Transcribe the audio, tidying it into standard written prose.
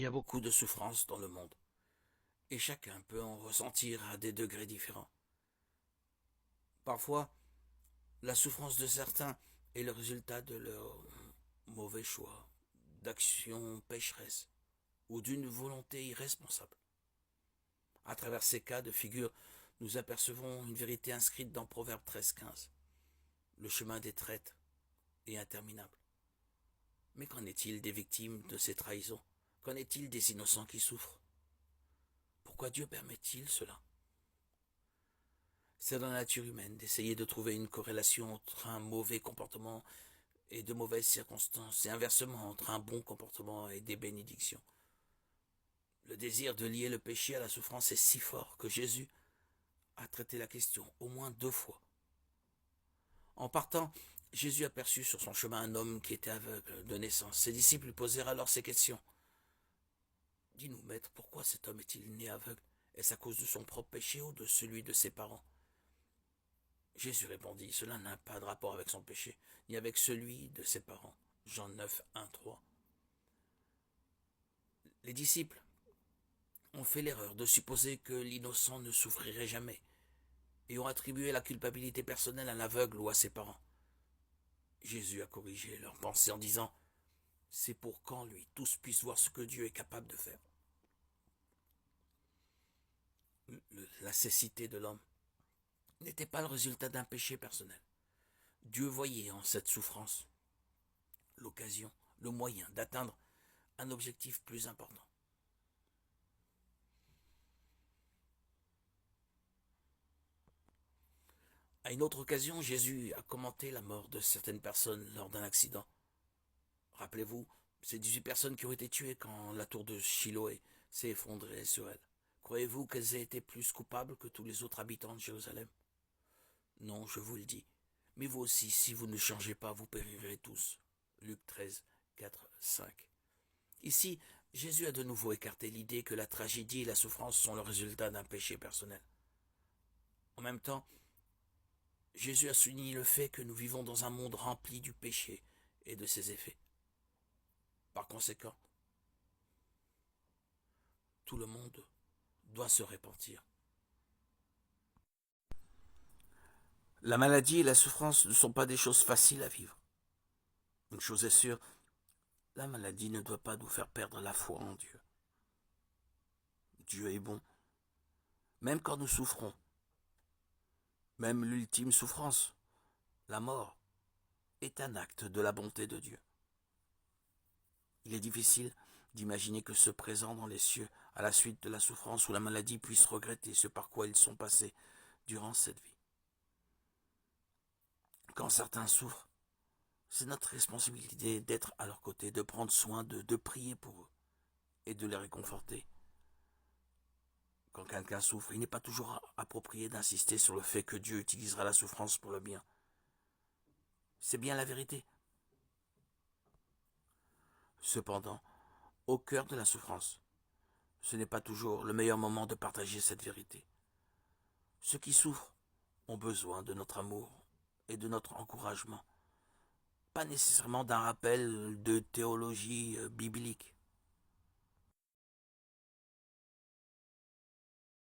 y a beaucoup de souffrances dans le monde, et chacun peut en ressentir à des degrés différents. Parfois, la souffrance de certains est le résultat de leur mauvais choix, d'actions pécheresses ou d'une volonté irresponsable. À travers ces cas de figure, nous apercevons une vérité inscrite dans Proverbe 13-15. Le chemin des traîtres est interminable. Mais qu'en est-il des victimes de ces trahisons? Qu'en est-il des innocents qui souffrent? Pourquoi Dieu permet-il cela? C'est dans la nature humaine d'essayer de trouver une corrélation entre un mauvais comportement et de mauvaises circonstances, et inversement entre un bon comportement et des bénédictions. Le désir de lier le péché à la souffrance est si fort que Jésus a traité la question au moins 2 fois. En partant, Jésus aperçut sur son chemin un homme qui était aveugle de naissance. Ses disciples lui posèrent alors ces questions. Dis-nous, maître, pourquoi cet homme est-il né aveugle? Est-ce à cause de son propre péché ou de celui de ses parents? Jésus répondit, cela n'a pas de rapport avec son péché, ni avec celui de ses parents. Jean 9, 1, 3. Les disciples ont fait l'erreur de supposer que l'innocent ne souffrirait jamais, et ont attribué la culpabilité personnelle à l'aveugle ou à ses parents. Jésus a corrigé leurs pensées en disant, c'est pour qu'en lui tous puissent voir ce que Dieu est capable de faire. La cécité de l'homme n'était pas le résultat d'un péché personnel. Dieu voyait en cette souffrance l'occasion, le moyen d'atteindre un objectif plus important. À une autre occasion, Jésus a commenté la mort de certaines personnes lors d'un accident. Rappelez-vous, ces 18 personnes qui ont été tuées quand la tour de Siloé s'est effondrée sur elles. Croyez-vous qu'elles aient été plus coupables que tous les autres habitants de Jérusalem? Non, je vous le dis. Mais vous aussi, si vous ne changez pas, vous périrez tous. Luc 13, 4, 5. Ici, Jésus a de nouveau écarté l'idée que la tragédie et la souffrance sont le résultat d'un péché personnel. En même temps, Jésus a souligné le fait que nous vivons dans un monde rempli du péché et de ses effets. Par conséquent, tout le monde doit se repentir. La maladie et la souffrance ne sont pas des choses faciles à vivre. Une chose est sûre, la maladie ne doit pas nous faire perdre la foi en Dieu. Dieu est bon, même quand nous souffrons, même l'ultime souffrance, la mort, est un acte de la bonté de Dieu. Il est difficile d'imaginer que ceux présents dans les cieux, à la suite de la souffrance ou la maladie, puissent regretter ce par quoi ils sont passés durant cette vie. Quand certains souffrent, c'est notre responsabilité d'être à leur côté, de prendre soin d'eux, de prier pour eux et de les réconforter. Quand quelqu'un souffre, il n'est pas toujours approprié d'insister sur le fait que Dieu utilisera la souffrance pour le bien. C'est bien la vérité. Cependant, au cœur de la souffrance, ce n'est pas toujours le meilleur moment de partager cette vérité. Ceux qui souffrent ont besoin de notre amour et de notre encouragement, pas nécessairement d'un rappel de théologie biblique.